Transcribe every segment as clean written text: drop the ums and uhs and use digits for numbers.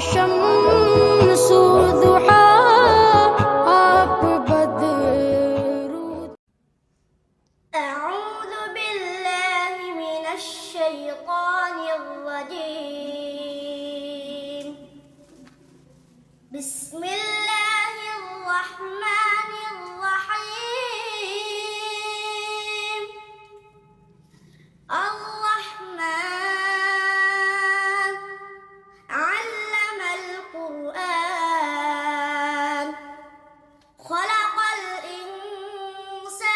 शम्स दुहा आप बदर। अऊज़ु बिल्लाहि मिनश शैतानिर रजीम। बिस्मिल्लाहिर रहमानिर रहीम। अर्रहमान अल्लमल कुरआन खलक़ल इंसान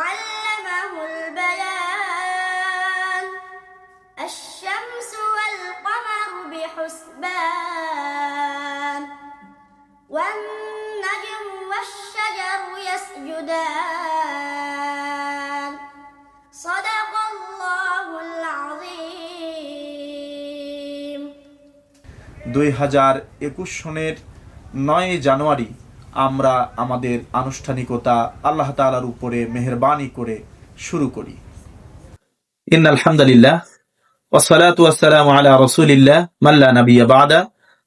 अल्लमहुल बयान। अश-शम्सु वल क़मरु बिहुस्बान वन-नजमु वश-शजरु यसजुदान। सदक़ल्लाहुल आज़ीम। 2021 সনের 9 জানুয়ারি আমরা আমাদের আনুষ্ঠানিকতা আল্লাহ তাআলার উপরে মেহেরবানি করে শুরু করি। ইন্নাল হামদুলিল্লাহ ওয়াসসালাতু ওয়াসসালামু আলা রাসূলিল্লাহ মান লা নাবিয়্যা বা'দা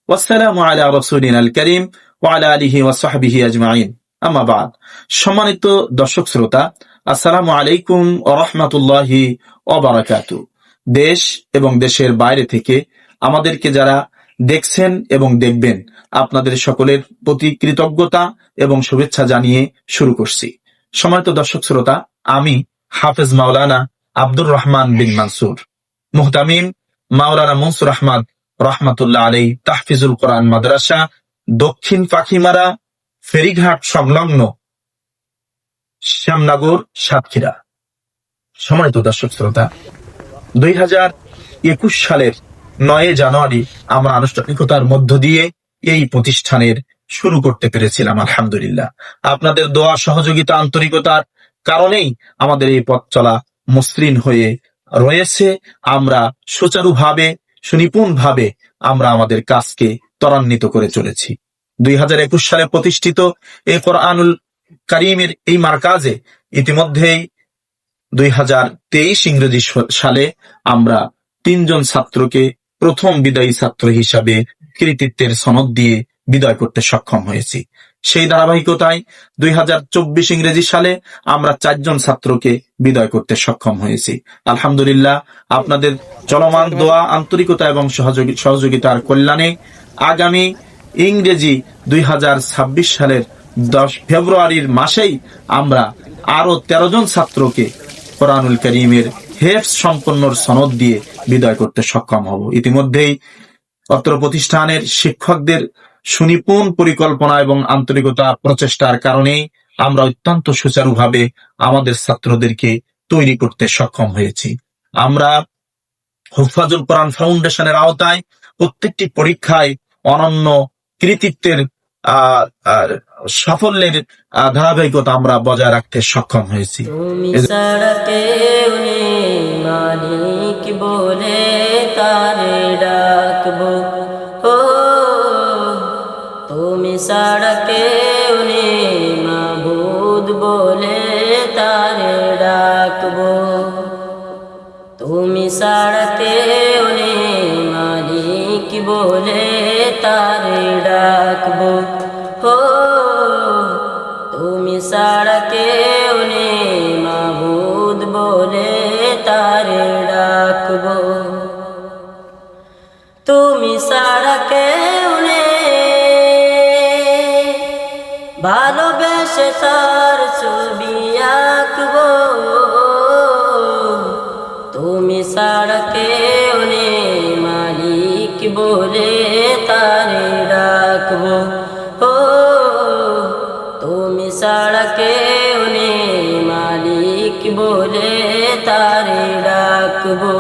ওয়াসসালামু আলা রাসূলিনাল কারীম ওয়া আলা আলিহি ওয়া সাহবিহি আজমাইন। আম্মা বা'দ। সম্মানিত দর্শক শ্রোতা, আসসালামু আলাইকুম ওয়া রাহমাতুল্লাহি ওয়া বারাকাতুহু। দেশ এবং দেশের বাইরে থেকে আমাদেরকে যারা দেখছেন এবং দেখবেন, আপনাদের সকলের প্রতি কৃতজ্ঞতা এবং শুভেচ্ছা জানিয়ে শুরু করছি। সম্মানিত দর্শক শ্রোতা, আমি হাফেজ মাওলানা আব্দুর রহমান বিন মানসুর, মুহতামিম মাওলানা মনসুর আহমদ রহমাতুল্লাহ আলাইহি তাহফিজুল কোরআন মাদ্রাসা, দক্ষিণ পাখিমারা ফেরিঘাট সংলগ্ন শ্যামনগর, সাতক্ষীরা। সম্মানিত দর্শক শ্রোতা, 2021 সালের 9 জানুয়ারি আমরা আনুষ্ঠানিকতার মধ্য দিয়ে এই প্রতিষ্ঠানের শুরু করতে পেরেছিলাম। আলহামদুলিল্লাহ, আপনাদের দোয়া, সহযোগিতা, আন্তরিকতার কারণেই আমাদের এই পথ চলা মসৃণ হয়ে রয়েছে। আমরা সুচারুভাবে, সুনিপুণভাবে আমরা আমাদের কাজকে ত্বরান্বিত করে চলেছি। 2021 সালে প্রতিষ্ঠিত এই কোরআনুল কারীমের এই মারকাজে ইতিমধ্যেই 2023 ইংরেজি সালে আমরা 3 জন ছাত্রকে প্রথম বিদায়ী ছাত্র হিসাবে কৃতিত্বের সনদ দিয়ে বিদায় করতে সক্ষম হয়েছি। সেই ধারাবাহিকতায় 2024 ইংরেজি সালে আমরা 4 জন ছাত্রকে বিদায় করতে সক্ষম হয়েছি। আলহামদুলিল্লাহ, আপনাদের চলমান দোয়া, আন্তরিকতা এবং সহযোগিতার কল্যাণে আগামী ইংরেজি 2026 সালের 10 ফেব্রুয়ারির মাসেই আমরা আরো 13 জন ছাত্রকে কোরআনুল কারীমের হেফজ সম্পন্নর সনদ দিয়ে বিদায় করতে সক্ষম হব। ইতিমধ্যেই অত্র প্রতিষ্ঠানের শিক্ষকদের সুনিপুণ পরিকল্পনা এবং আন্তরিকতা প্রচেষ্টার কারণেই আমরা অত্যন্ত সুচারুভাবে আমাদের ছাত্রদেরকে তৈরি করতে সক্ষম হয়েছি। আমরা হুফাজুল কোরআন ফাউন্ডেশনের আওতায় প্রত্যেকটি পরীক্ষায় অনন্য কৃতিত্বের সাফল্যের ধারাবাহিকতা আমরা বজায় রাখতে সক্ষম হয়েছি। তুমি ছাড়া কেউ নেই মালিক বলে তারে ডাকবো, ও তুমি ছাড়া কেউ নেই মাবুদ বলে তারে ডাকবো। তুমি ছাড়া কেউ নেই মালিক বলে তারে ডাকবো, ও তুমি ছাড়া কেউ নেই মাবুদ বলে তারে ডাকবো। তুমি ছাড়া কেউ নেই ভালোবেসে তার ছবি আঁকবো। তুমি ছাড়া কেউ নেই মালিক বলে তারে ডাকবো, ও তুমি ছাড়া কেউ নেই মালিক বলে তারে ডাকবো।